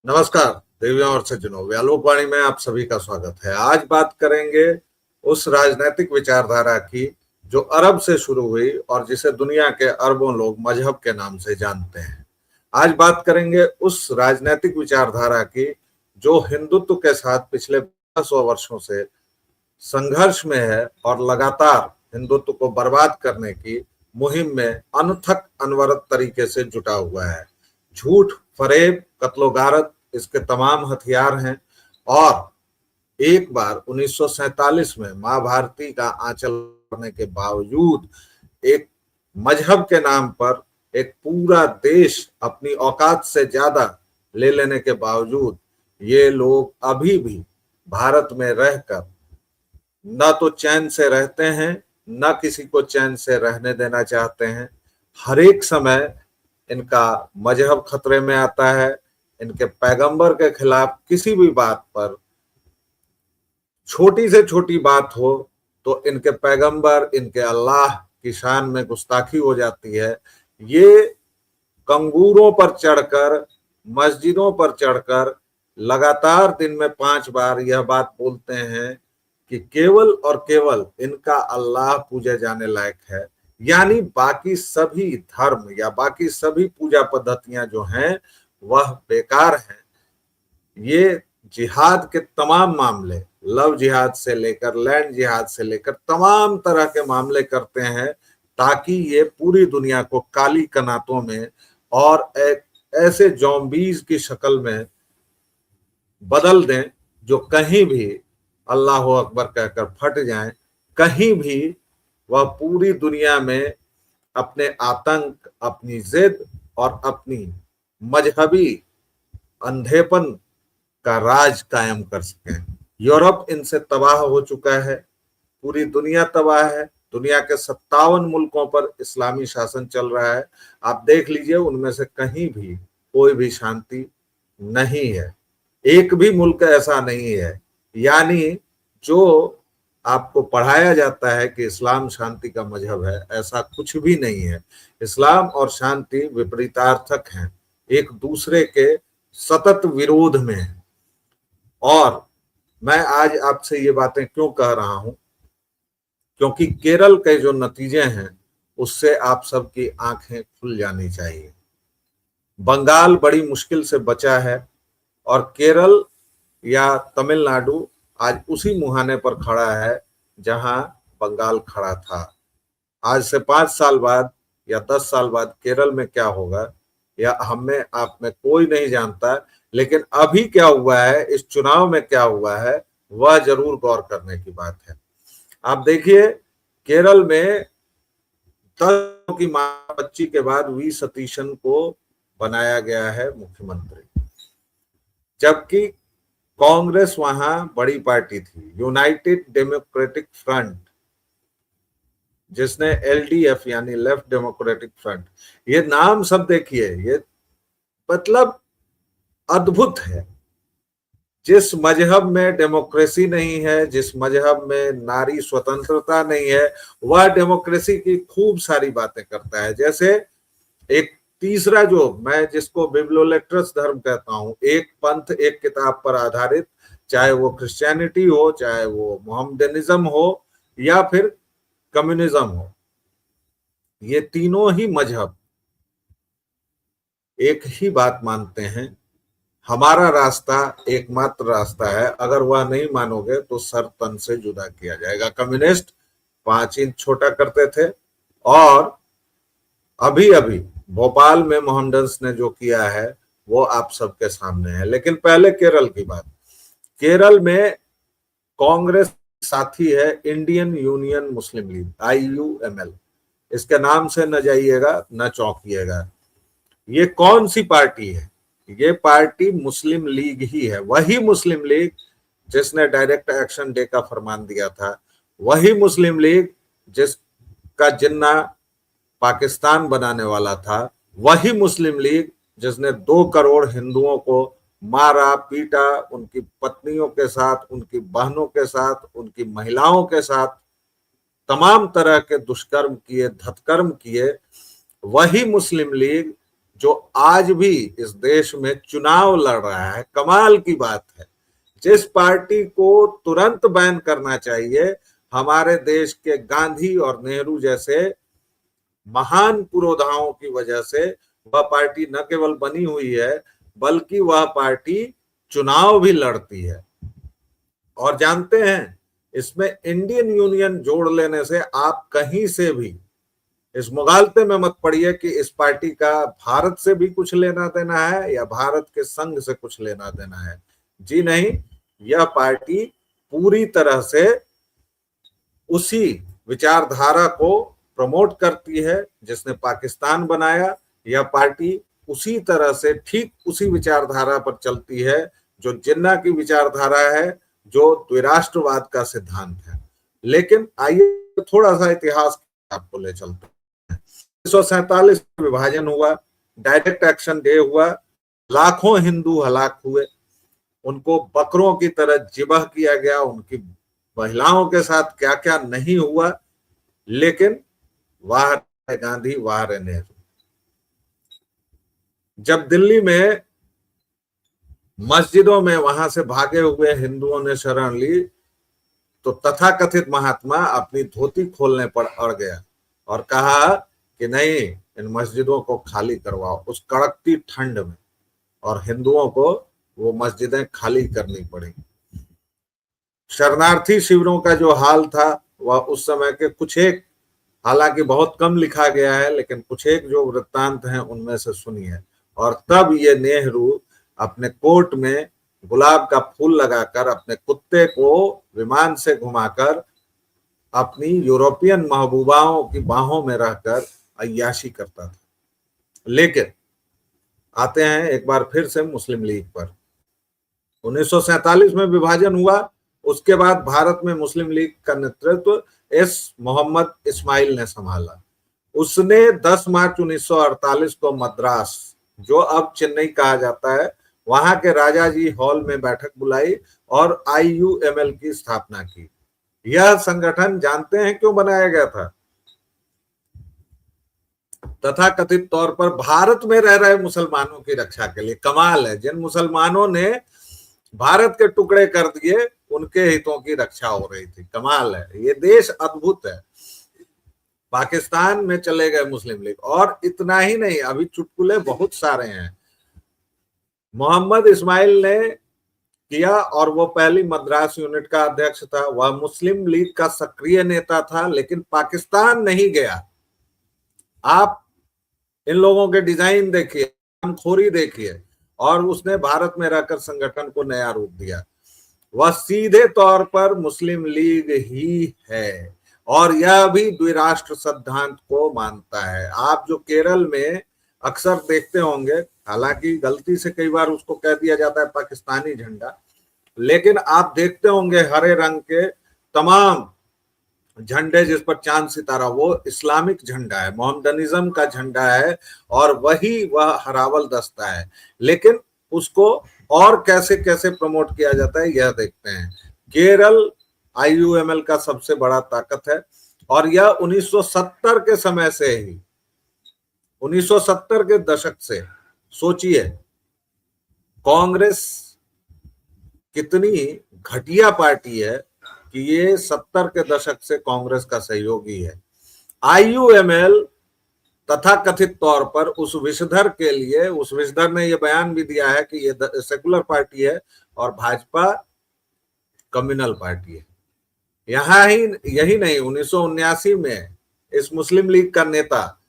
नमस्कार देवियों और सज्जनों, व्यालोकवाणी में आप सभी का स्वागत है। आज बात करेंगे उस राजनैतिक विचारधारा की जो अरब से शुरू हुई और जिसे दुनिया के अरबों लोग मजहब के नाम से जानते हैं। आज बात करेंगे उस राजनैतिक विचारधारा की जो हिंदुत्व के साथ पिछले 100 वर्षों से संघर्ष में है और लगातार हिंदुत्व को बर्बाद करने की मुहिम में अनथक अनवरत तरीके से जुटा हुआ है। झूठ, फरेब, कत्लो-गारत इसके तमाम हथियार हैं और एक बार 1947 में मां भारती का आंचल करने के बावजूद एक मजहब के नाम पर एक पूरा देश अपनी औकात से ज्यादा ले लेने के बावजूद ये लोग अभी भी भारत में रहकर न तो चैन से रहते हैं, न किसी को चैन से रहने देना चाहते हैं। हर एक समय इनका मजहब खतरे में आता है। इनके पैगंबर के खिलाफ किसी भी बात पर छोटी से छोटी बात हो तो इनके पैगंबर, इनके अल्लाह की शान में गुस्ताखी हो जाती है। ये कंगूरों पर चढ़कर, मस्जिदों पर चढ़कर लगातार दिन में 5 बार यह बात बोलते हैं कि केवल और केवल इनका अल्लाह पूजा जाने लायक है, यानी बाकी सभी धर्म या बाकी सभी पूजा पद्धतियां जो हैं वह बेकार हैं। ये जिहाद के तमाम मामले, लव जिहाद से लेकर लैंड जिहाद से लेकर तमाम तरह के मामले करते हैं ताकि ये पूरी दुनिया को काली कनातों में और एक ऐसे जॉम्बीज की शक्ल में बदल दें जो कहीं भी अल्लाह अकबर कहकर फट जाएं। कहीं भी वह पूरी दुनिया में अपने आतंक, अपनी जिद और अपनी मजहबी अंधेपन का राज कायम कर सकें। यूरोप इनसे तबाह हो चुका है, पूरी दुनिया तबाह है। दुनिया के 57 मुल्कों पर इस्लामी शासन चल रहा है। आप देख लीजिए, उनमें से कहीं भी कोई भी शांति नहीं है। एक भी मुल्क ऐसा नहीं है, यानी जो आपको पढ़ाया जाता है कि इस्लाम शांति का मजहब है, ऐसा कुछ भी नहीं है। इस्लाम और शांति विपरीतार्थक हैं, एक दूसरे के सतत विरोध में हैं। और मैं आज आपसे ये बातें क्यों कह रहा हूं, क्योंकि केरल के जो नतीजे हैं उससे आप सबकी आंखें खुल जानी चाहिए। बंगाल बड़ी मुश्किल से बचा है और केरल या तमिलनाडु आज उसी मुहाने पर खड़ा है जहां बंगाल खड़ा था। आज से 5 साल बाद या 10 साल बाद केरल में क्या होगा या हम में आप में कोई नहीं जानता, लेकिन अभी क्या हुआ है, इस चुनाव में क्या हुआ है, वह जरूर गौर करने की बात है। आप देखिए, केरल में 10 की मां बच्ची के बाद वी सतीशन को बनाया गया है मुख्यमंत्री, जबकि कांग्रेस वहां बड़ी पार्टी थी, यूनाइटेड डेमोक्रेटिक फ्रंट, जिसने एलडीएफ यानी लेफ्ट डेमोक्रेटिक फ्रंट, ये नाम सब देखिए, ये मतलब अद्भुत है। जिस मजहब में डेमोक्रेसी नहीं है, जिस मजहब में नारी स्वतंत्रता नहीं है, वह डेमोक्रेसी की खूब सारी बातें करता है। जैसे एक तीसरा, जो मैं जिसको बिब्लियोलेट्रस धर्म कहता हूं, एक पंथ एक किताब पर आधारित, चाहे वो क्रिश्चियनिटी हो, चाहे वो मोहम्मदनिज्म हो या फिर कम्युनिज्म हो, ये तीनों ही मजहब एक ही बात मानते हैं, हमारा रास्ता एकमात्र रास्ता है, अगर वह नहीं मानोगे तो सर तन से जुदा किया जाएगा। कम्युनिस्ट 5 इंच छोटा करते थे और अभी अभी भोपाल में मोहम्मदन्स ने जो किया है वो आप सबके सामने है। लेकिन पहले केरल की बात। केरल में कांग्रेस साथी है इंडियन यूनियन मुस्लिम लीग, IUML। इसके नाम से न जाइएगा, न चौंकिएगा। ये कौन सी पार्टी है? ये पार्टी मुस्लिम लीग ही है, वही मुस्लिम लीग जिसने डायरेक्ट एक्शन डे का फरमान दिया था, वही मुस्लिम लीग जिसका जिन्ना पाकिस्तान बनाने वाला था, वही मुस्लिम लीग जिसने 2 करोड़ हिंदुओं को मारा, पीटा, उनकी पत्नियों के साथ, उनकी बहनों के साथ, उनकी महिलाओं के साथ तमाम तरह के दुष्कर्म किए, धत्कर्म किए। वही मुस्लिम लीग जो आज भी इस देश में चुनाव लड़ रहा है। कमाल की बात है, जिस पार्टी को तुरंत बैन करना चाहिए, हमारे देश के गांधी और नेहरू जैसे महान पुरोधाओं की वजह से वह पार्टी न केवल बनी हुई है, बल्कि वह पार्टी चुनाव भी लड़ती है। और जानते हैं, इसमें इंडियन यूनियन जोड़ लेने से आप कहीं से भी इस मुगालते में मत पड़िए कि इस पार्टी का भारत से भी कुछ लेना देना है या भारत के संघ से कुछ लेना देना है। जी नहीं, यह पार्टी पूरी तरह से उसी विचारधारा को प्रमोट करती है जिसने पाकिस्तान बनाया। यह पार्टी उसी तरह से ठीक उसी विचारधारा पर चलती है जो जिन्ना की विचारधारा है, जो द्विराष्ट्रवाद का सिद्धांत है। लेकिन आइए थोड़ा सा इतिहास आपको ले चलते हैं। 1947 में विभाजन हुआ, डायरेक्ट एक्शन डे हुआ, लाखों हिंदू हलाक हुए, उनको बकरों की तरह जिबह किया गया, उनकी महिलाओं के साथ क्या क्या नहीं हुआ। लेकिन वाह रहे गांधी, वाह रहे नेहरू। जब दिल्ली में मस्जिदों में वहां से भागे हुए हिंदुओं ने शरण ली, तो तथाकथित महात्मा अपनी धोती खोलने पर अड़ गया और कहा कि नहीं, इन मस्जिदों को खाली करवाओ उस कड़कती ठंड में। और हिंदुओं को वो मस्जिदें खाली करनी पड़ी। शरणार्थी शिविरों का जो हाल था वह उस समय के कुछ एक, हालांकि बहुत कम लिखा गया है, लेकिन कुछ एक जो वृत्तांत हैं उनमें से सुनिए। और तब ये नेहरू अपने कोट में गुलाब का फूल लगाकर अपने कुत्ते को विमान से घुमाकर अपनी यूरोपियन महबूबाओं की बाहों में रहकर अय्याशी करता था। लेकिन आते हैं एक बार फिर से मुस्लिम लीग पर। 1947 में विभाजन हुआ, उसके बाद भारत में मुस्लिम लीग का नेतृत्व एस मोहम्मद इस्माइल ने संभाला। उसने 10 मार्च 1948 को मद्रास, जो अब चेन्नई कहा जाता है, वहां के राजाजी हॉल में बैठक बुलाई और IUML की स्थापना की। यह संगठन जानते हैं क्यों बनाया गया था? तथाकथित तौर पर भारत में रह रहे मुसलमानों की रक्षा के लिए। कमाल है, जिन मुसलमानों ने भारत के टुकड़े कर दिए उनके हितों की रक्षा हो रही थी। कमाल है, ये देश अद्भुत है। पाकिस्तान में चले गए मुस्लिम लीग, और इतना ही नहीं, अभी चुटकुले बहुत सारे हैं। मोहम्मद इस्माइल ने किया और वो पहली मद्रास यूनिट का अध्यक्ष था। वह मुस्लिम लीग का सक्रिय नेता था, लेकिन पाकिस्तान नहीं गया। आप इन लोगों के डिजाइन देखिए, कामखोरी देखिए, और उसने भारत में रहकर संगठन को नया रूप दिया। वह सीधे तौर पर मुस्लिम लीग ही है और यह भी द्विराष्ट्र सिद्धांत को मानता है। आप जो केरल में अक्सर देखते होंगे, हालांकि गलती से कई बार उसको कह दिया जाता है पाकिस्तानी झंडा, लेकिन आप देखते होंगे हरे रंग के तमाम झंडे जिस पर चांद सितारा, वो इस्लामिक झंडा है, मोहम्मदनिज्म का झंडा है, और वही वह हरावल दस्ता है। लेकिन उसको और कैसे कैसे प्रमोट किया जाता है यह देखते हैं। केरल IUML का सबसे बड़ा ताकत है, और यह 1970 के समय से ही, 1970 के दशक से, सोचिए कांग्रेस कितनी घटिया पार्टी है कि ये 70 के दशक से कांग्रेस का सहयोगी है। IUML तथाकथित तौर पर उस विषधर के लिए, उस विषधर ने यह बयान भी दिया है कि ये सेकुलर पार्टी है और भाजपा कम्युनल पार्टी है। यहां ही यही नहीं, 1979 में इस मुस्लिम लीग का नेता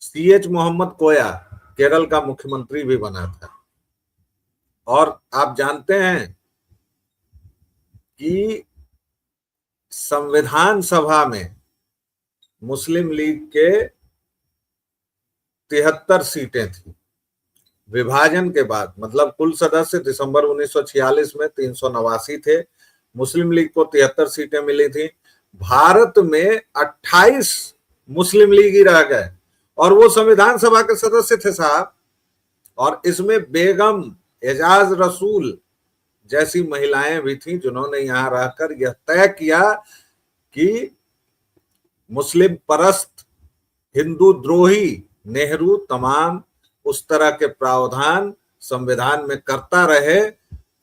CH मोहम्मद कोया केरल का मुख्यमंत्री भी बना था। और आप जानते हैं कि संविधान सभा में मुस्लिम लीग के 73 सीटें थी विभाजन के बाद। मतलब कुल सदस्य दिसंबर 1946 में 389 थे, मुस्लिम लीग को 73 सीटें मिली थी। भारत में 28 मुस्लिम लीग ही रह गए, और वो संविधान सभा के सदस्य थे साहब। और इसमें बेगम एजाज रसूल जैसी महिलाएं भी थी जिन्होंने यहां रहकर यह तय किया कि मुस्लिम परस्त, हिंदू द्रोही नेहरू तमाम उस तरह के प्रावधान संविधान में करता रहे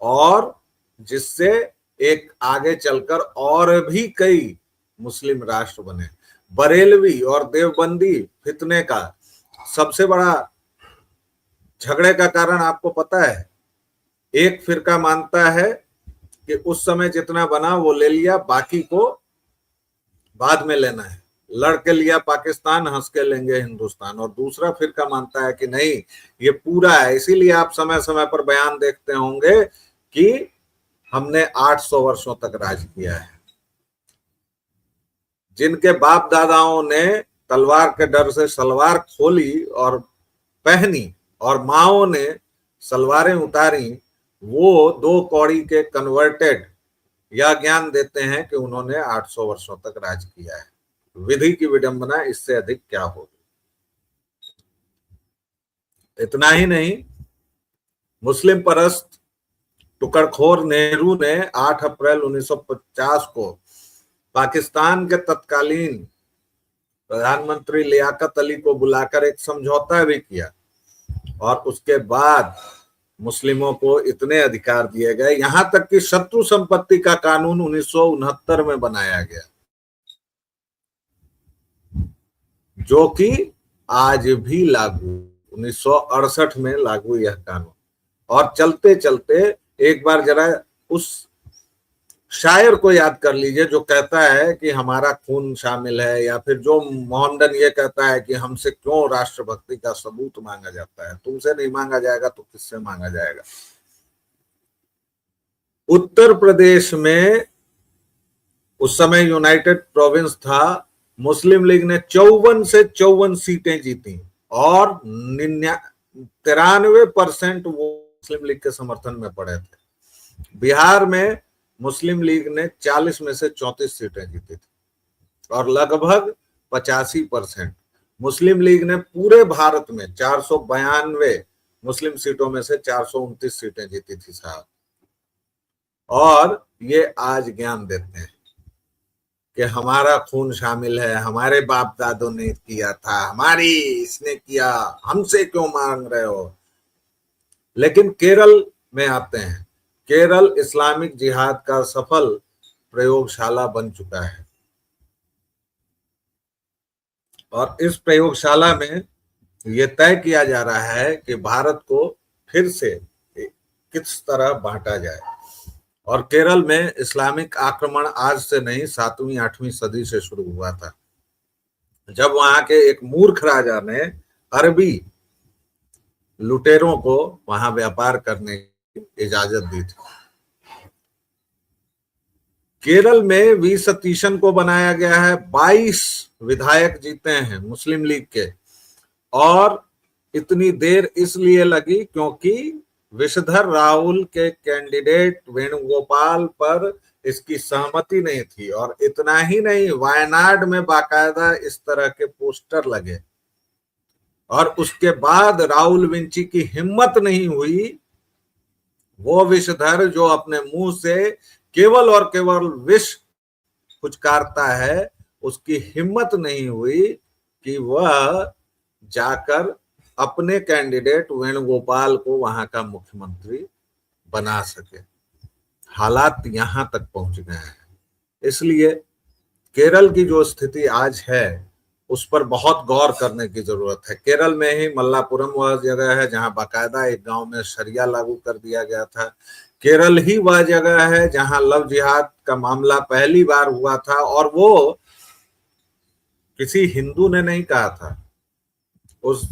और जिससे एक आगे चलकर और भी कई मुस्लिम राष्ट्र बने। बरेलवी और देवबंदी फितने का सबसे बड़ा झगड़े का कारण आपको पता है? एक फिरका मानता है कि उस समय जितना बना वो ले लिया, बाकी को बाद में लेना है, लड़ के लिया पाकिस्तान, हंस के लेंगे हिंदुस्तान। और दूसरा फिरका मानता है कि नहीं, ये पूरा है। इसीलिए आप समय समय पर बयान देखते होंगे कि हमने 800 वर्षों तक राज किया है। जिनके बाप दादाओं ने तलवार के डर से सलवार खोली और पहनी और माओ ने सलवारें उतारी, वो 2 कौड़ी के कन्वर्टेड यह ज्ञान देते हैं कि उन्होंने 800 वर्षों तक राज किया है। विधि की विडंबना इससे अधिक क्या होगी। इतना ही नहीं, मुस्लिम परस्त टुकड़खोर नेहरू ने 8 अप्रैल 1950 को पाकिस्तान के तत्कालीन प्रधानमंत्री लियाकत अली को बुलाकर एक समझौता भी किया और उसके बाद मुस्लिमों को इतने अधिकार दिए गए, यहां तक कि शत्रु संपत्ति का कानून 1969 में बनाया गया, जो कि आज भी लागू, 1968 में लागू यह कानून। और चलते चलते एक बार जरा उस शायर को याद कर लीजिए जो कहता है कि हमारा खून शामिल है, या फिर जो मोहम्मदन ये कहता है कि हमसे क्यों राष्ट्रभक्ति का सबूत मांगा जाता है। तुमसे नहीं मांगा जाएगा तो किससे मांगा जाएगा। उत्तर प्रदेश में उस समय यूनाइटेड प्रोविंस था, मुस्लिम लीग ने 54 से 54 सीटें जीती और 93% वो मुस्लिम लीग के समर्थन में पड़े थे। बिहार में मुस्लिम लीग ने 40 में से 34 सीटें जीती थी और लगभग 85% मुस्लिम लीग ने पूरे भारत में 492 मुस्लिम सीटों में से 429 सीटें जीती थी साहब। और ये आज ज्ञान देते हैं कि हमारा खून शामिल है, हमारे बाप दादों ने किया था, हमारी इसने किया, हमसे क्यों मांग रहे हो। लेकिन केरल में आते हैं। केरल इस्लामिक जिहाद का सफल प्रयोगशाला बन चुका है और इस प्रयोगशाला में यह तय किया जा रहा है कि भारत को फिर से किस तरह बांटा जाए। और केरल में इस्लामिक आक्रमण आज से नहीं, 7वीं 8वीं सदी से शुरू हुआ था, जब वहां के एक मूर्ख राजा ने अरबी लुटेरों को वहां व्यापार करने की इजाजत दी थी। केरल में वी सतीशन को बनाया गया है, 22 विधायक जीते हैं मुस्लिम लीग के। और इतनी देर इसलिए लगी क्योंकि विषधर राहुल के कैंडिडेट वेणुगोपाल पर इसकी सहमति नहीं थी। और इतना ही नहीं, वायनाड में बाकायदा इस तरह के पोस्टर लगे और उसके बाद राहुल विंची की हिम्मत नहीं हुई, वो विषधर जो अपने मुंह से केवल और केवल विष फुचकारता है, उसकी हिम्मत नहीं हुई कि वह जाकर अपने कैंडिडेट वेणुगोपाल को वहां का मुख्यमंत्री बना सके। हालात यहां तक पहुंच गए हैं। इसलिए केरल की जो स्थिति आज है उस पर बहुत गौर करने की जरूरत है। केरल में ही मल्लापुरम वह जगह है जहां बाकायदा एक गांव में शरिया लागू कर दिया गया था। केरल ही वह जगह है जहां लव जिहाद का मामला पहली बार हुआ था और वो किसी हिंदू ने नहीं कहा था, उस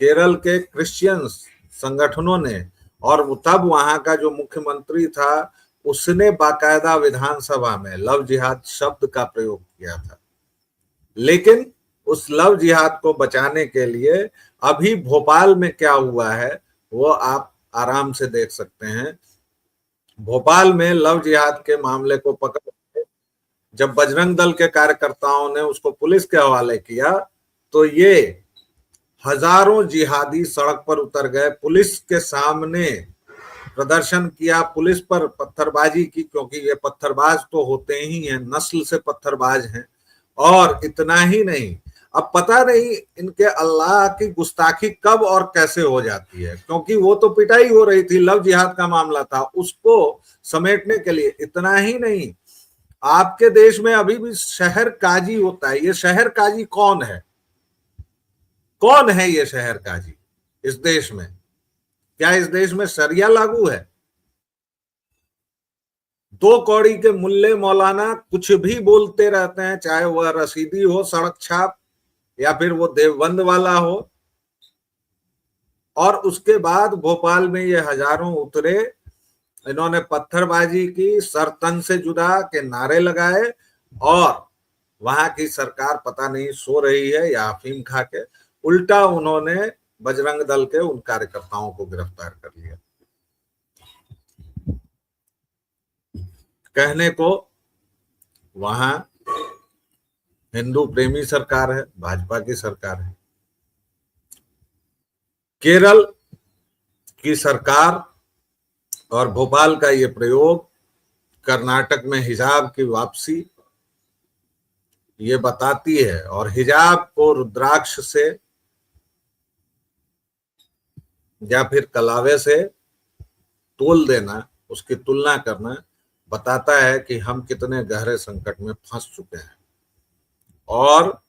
केरल के क्रिश्चियन संगठनों ने। और तब वहां का जो मुख्यमंत्री था उसने बाकायदा विधानसभा में लव जिहाद शब्द का प्रयोग किया था। लेकिन उस लव जिहाद को बचाने के लिए अभी भोपाल में क्या हुआ है वो आप आराम से देख सकते हैं। भोपाल में लव जिहाद के मामले को पकड़ जब बजरंग दल के कार्यकर्ताओं ने उसको पुलिस के हवाले किया तो ये हजारों जिहादी सड़क पर उतर गए, पुलिस के सामने प्रदर्शन किया, पुलिस पर पत्थरबाजी की, क्योंकि ये पत्थरबाज तो होते ही हैं, नस्ल से पत्थरबाज हैं। और इतना ही नहीं, अब पता नहीं इनके अल्लाह की गुस्ताखी कब और कैसे हो जाती है, क्योंकि वो तो पिटाई हो रही थी, लव जिहाद का मामला था, उसको समेटने के लिए। इतना ही नहीं, आपके देश में अभी भी शहर काजी होता है। ये शहर काजी कौन है? कौन है ये शहर काजी इस देश में? क्या इस देश में शरिया लागू है? दो कौड़ी के मुल्ले मौलाना कुछ भी बोलते रहते हैं, चाहे वह रसीदी हो, सड़क छाप, या फिर वो देवबंद वाला हो। और उसके बाद भोपाल में ये हजारों उतरे, इन्होंने पत्थरबाजी की, सर तन से जुदा के नारे लगाए, और वहां की सरकार पता नहीं सो रही है या अफीम खा के। उल्टा उन्होंने बजरंग दल के उन कार्यकर्ताओं को गिरफ्तार कर लिया। कहने को वहां हिंदू प्रेमी सरकार है, भाजपा की सरकार है। केरल की सरकार और भोपाल का ये प्रयोग, कर्नाटक में हिजाब की वापसी, ये बताती है। और हिजाब को रुद्राक्ष से या फिर कलावे से तोल देना, उसकी तुलना करना, बताता है कि हम कितने गहरे संकट में फंस चुके हैं। और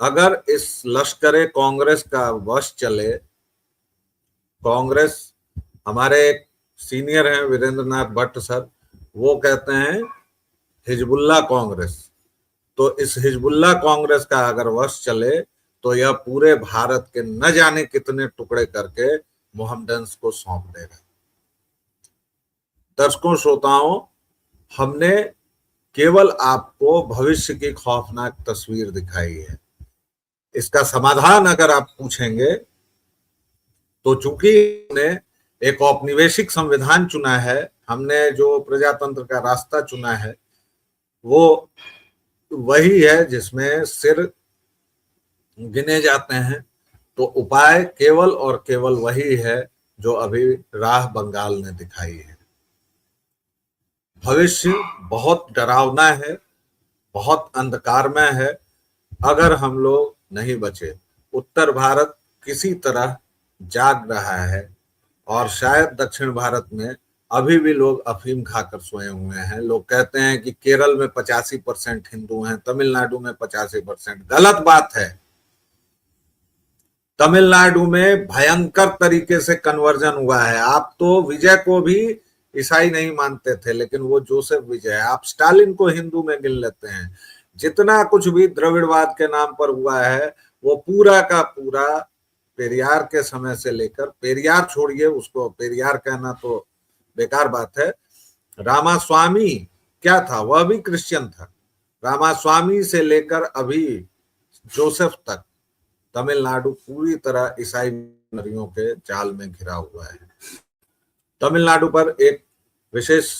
अगर इस लश्करे कांग्रेस का वश चले, कांग्रेस, हमारे एक सीनियर हैं वीरेंद्र नाथ भट्ट सर, वो कहते हैं हिजबुल्ला कांग्रेस, तो इस हिजबुल्ला कांग्रेस का अगर वश चले तो यह पूरे भारत के न जाने कितने टुकड़े करके मोहम्मडन्स को सौंप देगा। दर्शकों, श्रोताओं, हमने केवल आपको भविष्य की खौफनाक तस्वीर दिखाई है। इसका समाधान अगर आप पूछेंगे तो चूंकि हमने एक औपनिवेशिक संविधान चुना है, हमने जो प्रजातंत्र का रास्ता चुना है, वो वही है जिसमें सिर गिने जाते हैं, तो उपाय केवल और केवल वही है जो अभी राह बंगाल ने दिखाई है। भविष्य बहुत डरावना है, बहुत अंधकारमय है अगर हम लोग नहीं बचे। उत्तर भारत किसी तरह जाग रहा है, और शायद दक्षिण भारत में अभी भी लोग अफीम खाकर सोए हुए हैं। लोग कहते हैं कि केरल में 85% हिंदू हैं, तमिलनाडु में 85%। गलत बात है। तमिलनाडु में भयंकर तरीके से कन्वर्जन हुआ है। आप तो विजय को भी ईसाई नहीं मानते थे, लेकिन वो जोसेफ विजय, आप स्टालिन को हिंदू में गिन लेते हैं। जितना कुछ भी द्रविड़वाद के नाम पर हुआ है, वो पूरा का पूरा पेरियार के समय से लेकर, पेरियार छोड़िए, उसको पेरियार कहना तो बेकार बात है। रामास्वामी क्या था? वह भी क्रिश्चियन था। रामास्वामी से लेकर अभी जोसेफ तक तमिलनाडु पूरी तरह ईसाई मिशनरियों के जाल में घिरा हुआ है। तमिलनाडु पर एक विशेष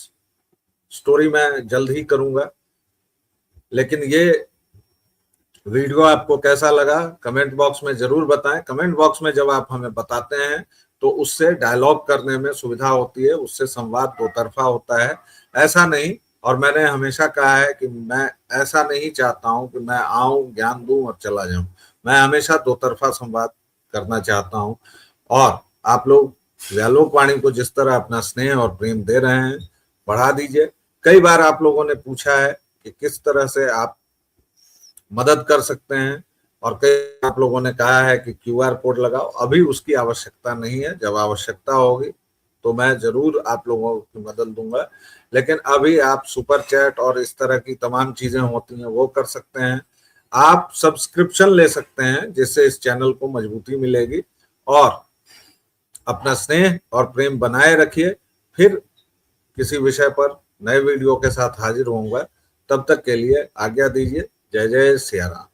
स्टोरी मैं जल्द ही करूंगा, लेकिन ये वीडियो आपको कैसा लगा कमेंट बॉक्स में जरूर बताएं। कमेंट बॉक्स में जब आप हमें बताते हैं तो उससे डायलॉग करने में सुविधा होती है, उससे संवाद दो तरफा होता है। ऐसा नहीं, और मैंने हमेशा कहा है कि मैं ऐसा नहीं चाहता हूं कि मैं आऊं, ज्ञान दूं और चला जाऊं। मैं हमेशा दो तरफा संवाद करना चाहता हूं। और आप लोग व्यालोकवाणी को जिस तरह अपना स्नेह और प्रेम दे रहे हैं, बढ़ा दीजिए। कई बार आप लोगों ने पूछा है कि किस तरह से आप मदद कर सकते हैं, और कई आप लोगों ने कहा है कि क्यूआर कोड लगाओ। अभी उसकी आवश्यकता नहीं है, जब आवश्यकता होगी तो मैं जरूर आप लोगों की मदद दूंगा। लेकिन अभी आप सुपर चैट और इस तरह की तमाम चीजें होती हैं वो कर सकते हैं। आप सब्सक्रिप्शन ले सकते हैं, जिससे इस चैनल को मजबूती मिलेगी। और अपना स्नेह और प्रेम बनाए रखिए। फिर किसी विषय पर नए वीडियो के साथ हाजिर होऊंगा। तब तक के लिए आज्ञा दीजिए। जय जय सिया राम।